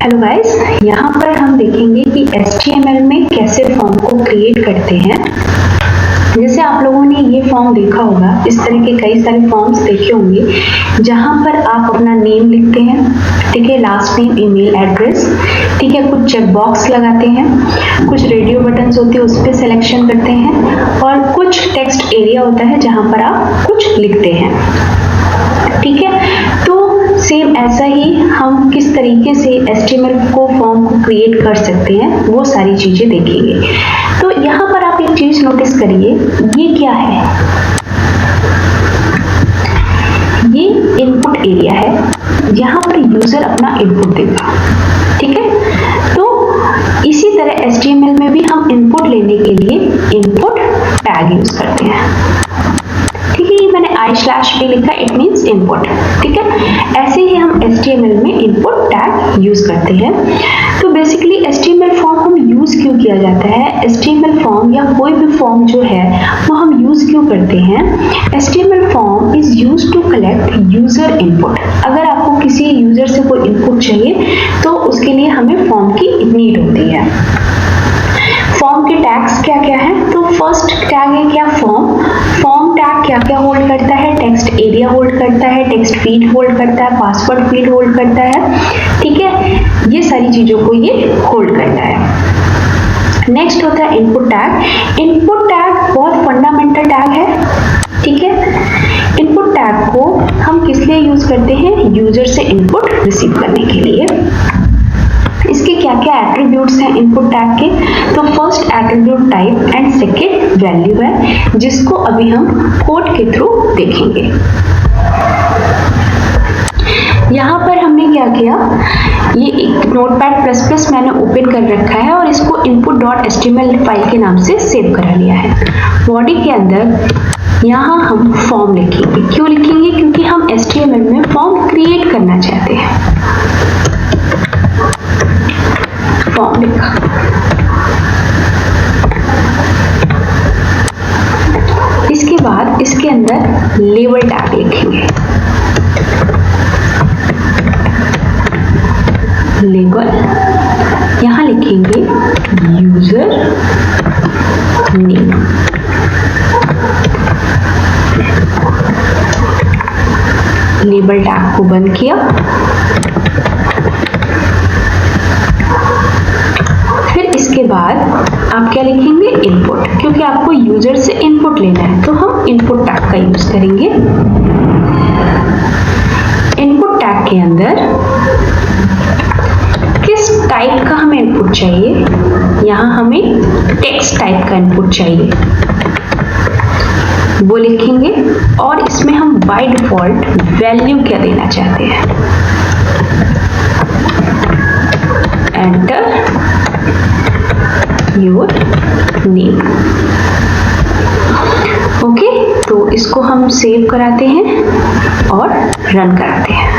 Hello guys, यहाँ पर हम देखेंगे कि HTML में कैसे फॉर्म को क्रिएट करते हैं। जैसे आप लोगों ने ये फॉर्म देखा होगा, इस तरह के कई सारे फॉर्म्स देखे होंगे जहाँ पर आप अपना नेम लिखते हैं, ठीक है, लास्ट नेम, ईमेल एड्रेस, ठीक है, कुछ चेक बॉक्स लगाते हैं, कुछ रेडियो बटन्स होते हैं उस पर सिलेक्शन करते हैं और कुछ टेक्स्ट एरिया होता है जहाँ पर आप कुछ लिखते हैं, ठीक है। तो सेम ऐसा ही हम किस तरीके से HTML को फॉर्म को क्रिएट कर सकते हैं वो सारी चीजें देखेंगे। तो यहाँ पर आप एक चीज नोटिस करिए, ये क्या है? ये इनपुट एरिया है, यहाँ पर यूजर अपना इनपुट देगा, ठीक है। तो इसी तरह HTML में भी हम इनपुट लेने के लिए इनपुट टैग यूज करते हैं, ठीक है। ये मैंने i/p लिखा, इट मीन्स इनपुट, ठीक है। ऐसे ही हम HTML में इनपुट टैग यूज करते हैं। तो बेसिकली HTML फॉर्म हम यूज क्यों किया जाता है? HTML फॉर्म या कोई भी फॉर्म जो है वो हम यूज क्यों करते हैं? HTML form is use to collect user input. अगर आपको किसी यूजर से कोई इनपुट चाहिए तो उसके लिए हमें फॉर्म की नीड होती है। फॉर्म के टैग्स क्या क्या है? तो फर्स्ट टैग है क्या? फॉर्म टैग क्या क्या होल्ड करता है? टेक्स्ट एरिया होल्ड करता है, टेक्स्ट फील्ड होल्ड करता है, पासवर्ड फील्ड होल्ड करता है, ठीक है। ये सारी चीजों को ये होल्ड करता है। नेक्स्ट होता है इनपुट टैग। इनपुट टैग बहुत फंडामेंटल टैग है, ठीक है। इनपुट टैग को हम किस लिए यूज करते हैं? यूजर से इनपुट रिसीव करने के लिए। इसके क्या क्या एट्रीब्यूट्स हैं इनपुट टैग के? तो first attribute type and second value है, जिसको अभी हम कोड के थ्रू देखेंगे। यहाँ पर हमने क्या किया, ये एक notepad++ मैंने ओपन कर रखा है और इसको input.html फाइल के नाम से सेव करा लिया है। बॉडी के अंदर यहाँ हम फॉर्म लिखेंगे। क्यों लिखेंगे? क्योंकि हम HTML में फॉर्म क्रिएट करना चाहते हैं। फॉर्म लिखा, इसके बाद इसके अंदर लेबल टैग लिखेंगे। लेबल यहां लिखेंगे यूजर नेम, लेबल टैग को बंद किया। फिर इसके बाद आप क्या लिखेंगे? इनपुट, क्योंकि आपको यूजर से इनपुट लेना है तो हम इनपुट टैग का यूज करेंगे। इनपुट टैग के अंदर किस टाइप का हमें इनपुट चाहिए? यहां हमें टेक्स्ट टाइप का इनपुट चाहिए, वो लिखेंगे। और इसमें हम बाय डिफॉल्ट वैल्यू क्या देना चाहते हैं? Enter your name. ओके, तो इसको हम सेव कराते हैं और रन कराते हैं।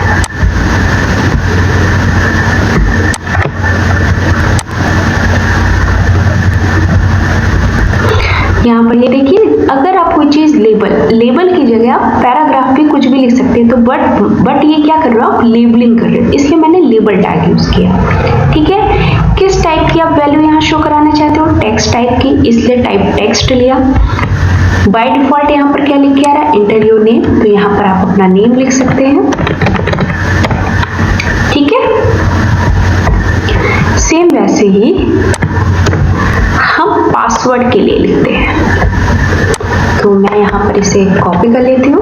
यहाँ पर ये देखिए, अगर आप कोई चीज लेबल की जगह आप पैराग्राफ भी कुछ भी लिख सकते हैं, तो बट ये क्या कर रहे हो आप? लेबलिंग कर रहे हो, इसलिए मैंने लेबल टैग यूज किया, ठीक है। किस टाइप की आप वैल्यू यहाँ शो कराना चाहते हो? टेक्स्ट टाइप की, इसलिए टाइप टेक्स्ट लिया। बाय डिफॉल्ट यहाँ पर क्या लिख के आ रहा है? एंटर योर नेम, तो यहाँ पर आप अपना नेम लिख सकते हैं, ठीक है। सेम वैसे ही हम पासवर्ड के लिए लिखते हैं, तो मैं यहाँ पर इसे कॉपी कर लेती हूँ।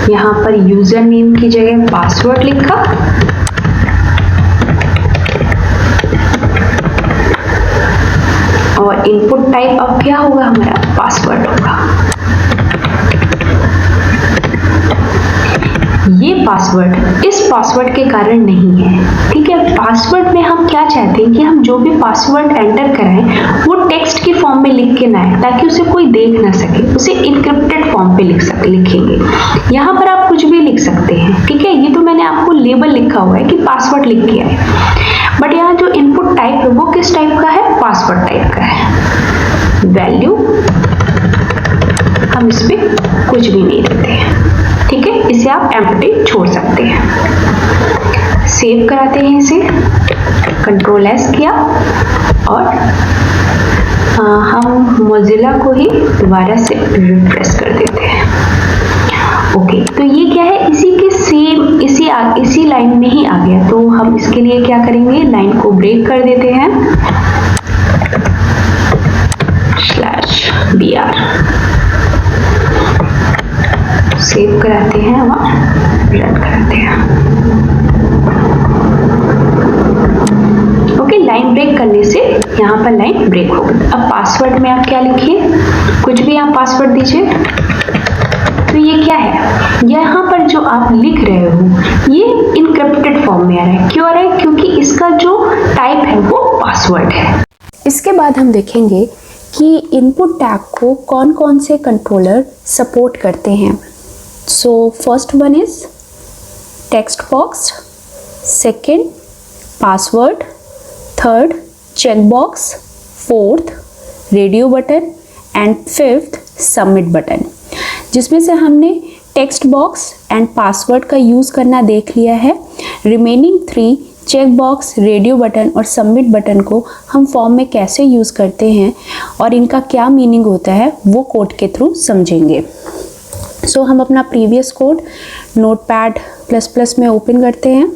यहाँ पर यूजर नेम की जगह पासवर्ड लिखा, और इनपुट टाइप अब क्या होगा? हमारा पासवर्ड होगा। ये पासवर्ड इस पासवर्ड के कारण नहीं है, ठीक है। पासवर्ड में हम क्या चाहते हैं कि हम जो भी पासवर्ड एंटर कराएं वो टेक्स्ट की फॉर्म में लिख के ना आए, ताकि उसे कोई देख ना सके, उसे इनक्रिप्टेड फॉर्म पे लिखेंगे। यहाँ पर आप कुछ भी लिख सकते हैं, ठीक है। ये तो मैंने आपको लेबल लिखा हुआ है कि पासवर्ड लिख के आए, बट यहाँ जो इनपुट टाइप है वो किस टाइप का है? पासवर्ड टाइप का है। वैल्यू हम इसमें कुछ भी नहीं देते हैं, ठीक है। आप एम्प्टी छोड़ सकते हैं। सेव कराते हैं इसे, कंट्रोल एस किया और हम मोजिला को ही दोबारा से रिफ्रेश कर देते हैं। ओके, तो ये क्या है, इसी के सेम इसी लाइन में ही आ गया। तो हम इसके लिए क्या करेंगे, लाइन को ब्रेक कर देते हैं, /br सेव कराते हैं और रन कराते हैं। ओके, लाइन ब्रेक करने से यहाँ पर लाइन ब्रेक हो गई। अब पासवर्ड में आप क्या लिखिए, कुछ भी आप पासवर्ड दीजिए। तो ये क्या है, यहाँ पर जो आप लिख रहे हो ये इनक्रिप्टेड फॉर्म में आ रहा है। क्यों आ रहा है, क्योंकि इसका जो टाइप है वो पासवर्ड है। इसके बाद हम देखेंगे कि इनपुट टैग को कौन कौन से कंट्रोलर सपोर्ट करते हैं। So first one is text box, second password, third check box, fourth radio button and fifth submit button. जिसमें से हमने टेक्स्ट बॉक्स एंड पासवर्ड का यूज़ करना देख लिया है। Remaining 3 check box, radio button और सबमिट बटन को हम फॉर्म में कैसे यूज़ करते हैं और इनका क्या मीनिंग होता है वो कोड के थ्रू समझेंगे। सो हम अपना प्रीवियस कोड नोटपैड ++ में ओपन करते हैं।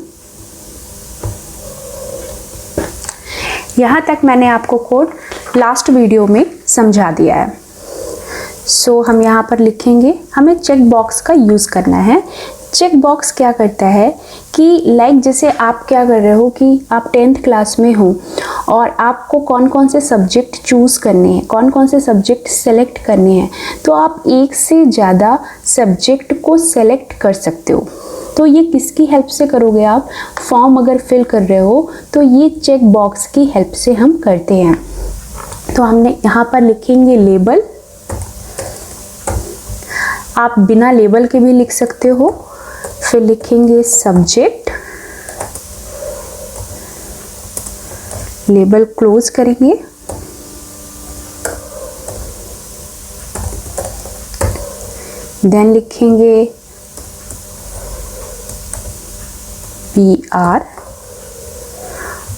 यहाँ तक मैंने आपको कोड लास्ट वीडियो में समझा दिया है। सो हम यहाँ पर लिखेंगे, हमें चेक बॉक्स का यूज़ करना है। चेक बॉक्स क्या करता है कि लाइक जैसे आप क्या कर रहे हो कि आप 10th क्लास में हो और आपको कौन कौन से सब्जेक्ट चूज़ करने हैं, कौन कौन से सब्जेक्ट सेलेक्ट करने हैं, तो आप एक से ज़्यादा सब्जेक्ट को सेलेक्ट कर सकते हो। तो ये किसकी हेल्प से करोगे आप, फॉर्म अगर फिल कर रहे हो तो ये चेक बॉक्स की हेल्प से हम करते हैं। तो हमने यहाँ पर लिखेंगे लेबल, आप बिना लेबल के भी लिख सकते हो। फिर लिखेंगे सब्जेक्ट, लेबल क्लोज करेंगे, देन लिखेंगे BR।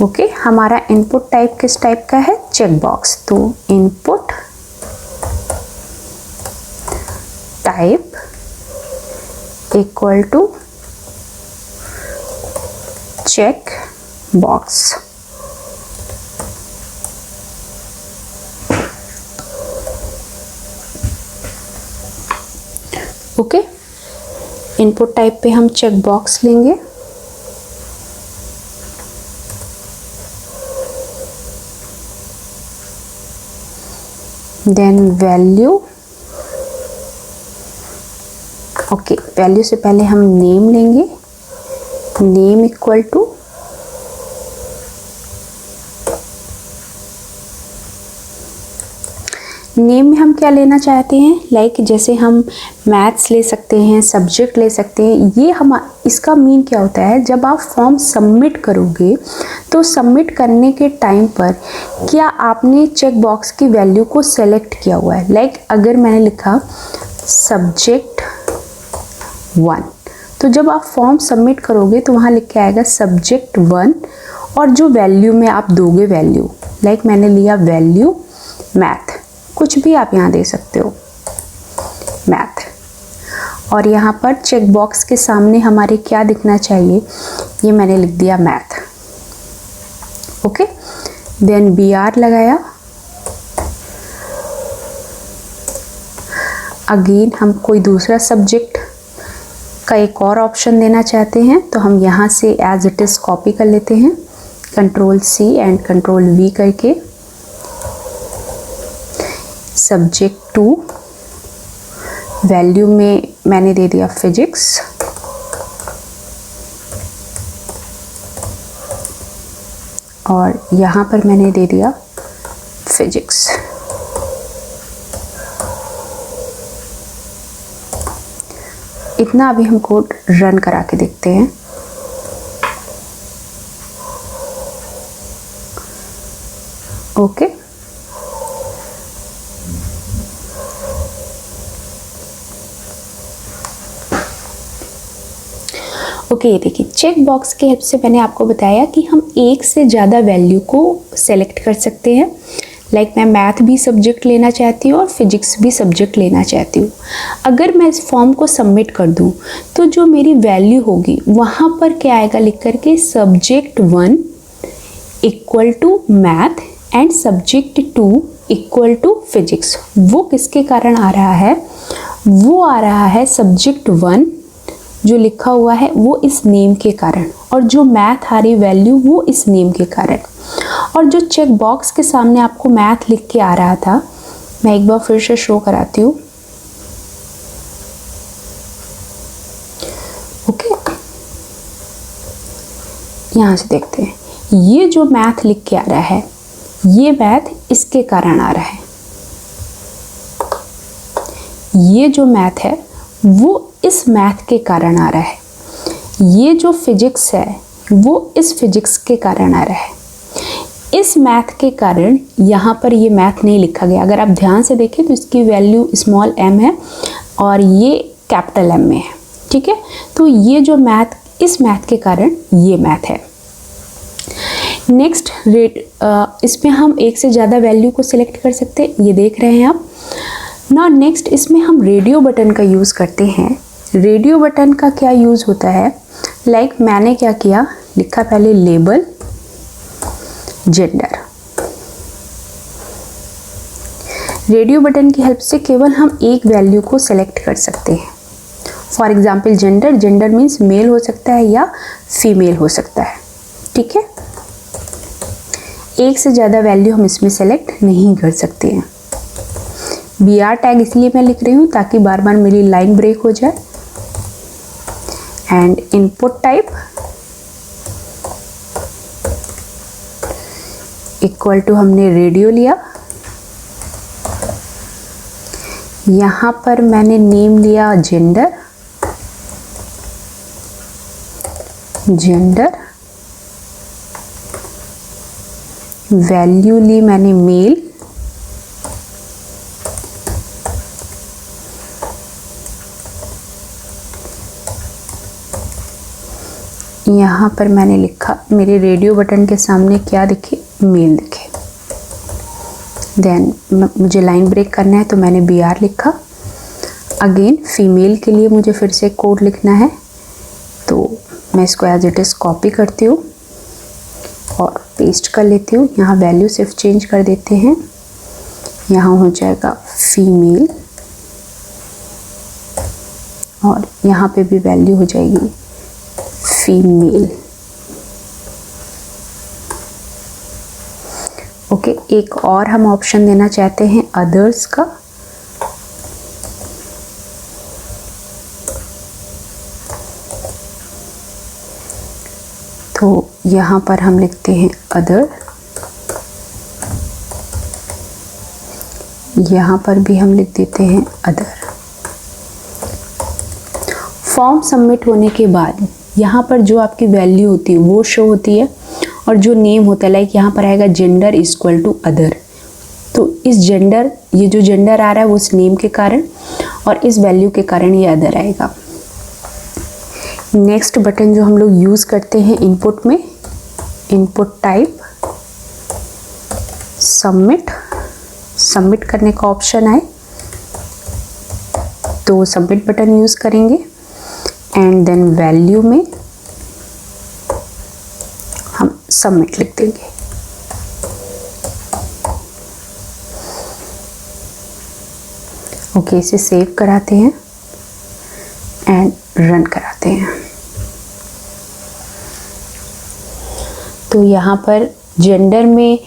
ओके, हमारा इनपुट टाइप किस टाइप का है, चेक बॉक्स। तो input type equal to check box. Okay, input type पे हम चेक बॉक्स लेंगे, देन वैल्यू। ओके, वैल्यू से पहले हम नेम लेंगे, नेम इक्वल टू नेम में हम क्या लेना चाहते हैं, लाइक जैसे हम मैथ्स ले सकते हैं, सब्जेक्ट ले सकते हैं। ये हम इसका मीन क्या होता है, जब आप फॉर्म सबमिट करोगे तो सबमिट करने के टाइम पर क्या आपने चेक बॉक्स की वैल्यू को सेलेक्ट किया हुआ है। लाइक अगर मैंने लिखा सब्जेक्ट 1, तो जब आप फॉर्म सबमिट करोगे तो वहाँ लिख के आएगा सब्जेक्ट 1 और जो वैल्यू में आप दोगे वैल्यू, लाइक मैंने लिया वैल्यू मैथ, कुछ भी आप यहाँ दे सकते हो मैथ। और यहाँ पर चेक बॉक्स के सामने हमारे क्या दिखना चाहिए, ये मैंने लिख दिया मैथ। ओके, देन BR लगाया। अगेन हम कोई दूसरा सब्जेक्ट का एक और ऑप्शन देना चाहते हैं तो हम यहाँ से एज इट इज़ कॉपी कर लेते हैं, Ctrl+C एंड Ctrl+V करके। सब्जेक्ट 2, वैल्यू में मैंने दे दिया फिजिक्स, और यहाँ पर मैंने दे दिया फिजिक्स। इतना अभी हम कोड रन करा के देखते हैं। ओके, ओके, ये देखिए चेक बॉक्स की हेल्प से मैंने आपको बताया कि हम एक से ज़्यादा वैल्यू को सेलेक्ट कर सकते हैं। लाइक मैं मैथ भी सब्जेक्ट लेना चाहती हूँ और फिजिक्स भी सब्जेक्ट लेना चाहती हूँ। अगर मैं इस फॉर्म को सबमिट कर दूँ तो जो मेरी वैल्यू होगी वहाँ पर क्या आएगा लिख करके, subject 1 equal to math and subject 2 equal to physics. वो किसके कारण आ रहा है? वो आ रहा है सब्जेक्ट 1 जो लिखा हुआ है वो इस नेम के कारण, और जो मैथ आ रही वैल्यू वो इस नेम के कारण। और जो चेक बॉक्स के सामने आपको मैथ लिख के आ रहा था, मैं एक बार फिर से शो कराती हूँ। ओके, यहाँ से देखते हैं, ये जो मैथ लिख के आ रहा है ये मैथ इसके कारण आ रहा है। ये जो मैथ है वो इस मैथ के कारण आ रहा है। ये जो फिजिक्स है वो इस फिजिक्स के कारण आ रहा है। इस मैथ के कारण यहाँ पर ये मैथ नहीं लिखा गया। अगर आप ध्यान से देखें तो इसकी वैल्यू स्मॉल m है और ये कैपिटल M में है। ठीक है, तो ये जो मैथ, इस मैथ के कारण ये मैथ है। नेक्स्ट इसमें हम एक से ज़्यादा वैल्यू को सिलेक्ट कर सकते हैं, ये देख रहे हैं आप। नाउ नेक्स्ट इसमें हम रेडियो बटन का यूज़ करते हैं। रेडियो बटन का क्या यूज़ होता है? लाइक मैंने क्या किया, लिखा पहले लेबल जेंडर। रेडियो बटन की हेल्प से केवल हम एक वैल्यू को सेलेक्ट कर सकते हैं। For example gender, gender means male हो सकता है या फीमेल हो सकता है। ठीक है, एक से ज़्यादा वैल्यू हम इसमें सेलेक्ट नहीं कर सकते हैं। BR टैग इसलिए मैं लिख रही हूँ ताकि बार बार मेरी लाइन ब्रेक हो जाए। And input type equal to हमने रेडियो लिया। यहाँ पर मैंने नेम लिया जेंडर, वैल्यू ली मैंने मेल, यहाँ पर मैंने लिखा, मेरे रेडियो बटन के सामने क्या दिखे, मेल दिखे। देन मुझे लाइन ब्रेक करना है तो मैंने BR लिखा। अगेन फीमेल के लिए मुझे फिर से कोड लिखना है तो मैं इसको एज इट इज़ कॉपी करती हूँ और पेस्ट कर लेती हूँ। यहाँ वैल्यू सिर्फ चेंज कर देते हैं, यहाँ हो जाएगा फीमेल और यहाँ पे भी वैल्यू हो जाएगी फीमेल। ओके, एक और हम ऑप्शन देना चाहते हैं अदर्स का। तो यहाँ पर हम लिखते हैं अदर, यहाँ पर भी हम लिख देते हैं अदर। फॉर्म सबमिट होने के बाद यहाँ पर जो आपकी वैल्यू होती है वो शो होती है और जो नेम होता है, लाइक यहाँ पर आएगा जेंडर इक्वल टू अदर। तो इस जेंडर, ये जो जेंडर आ रहा है वो इस नेम के कारण और इस वैल्यू के कारण ये अदर आएगा। नेक्स्ट बटन जो हम लोग यूज़ करते हैं इनपुट में, इनपुट टाइप सबमिट, सबमिट करने का ऑप्शन आए तो सबमिट बटन यूज़ करेंगे। एंड देन वैल्यू में हम सबमिट लिख देंगे। ओके, इसे सेव कराते हैं एंड रन कराते हैं। तो यहाँ पर जेंडर में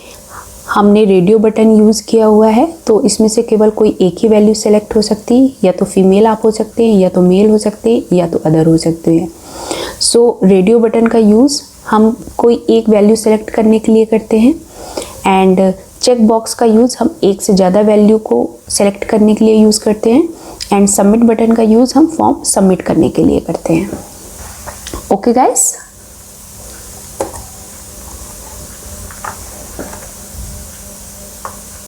हमने रेडियो बटन यूज़ किया हुआ है तो इसमें से केवल कोई एक ही वैल्यू सेलेक्ट हो सकती है, या तो फीमेल आप हो सकते हैं, या तो मेल हो सकते हैं, या तो अदर हो सकते हैं। सो रेडियो बटन का यूज़ हम कोई एक वैल्यू सेलेक्ट करने के लिए करते हैं एंड चेक बॉक्स का यूज़ हम एक से ज़्यादा वैल्यू को सेलेक्ट करने के लिए यूज़ करते हैं एंड सबमिट बटन का यूज़ हम फॉर्म सबमिट करने के लिए करते हैं। Okay guys.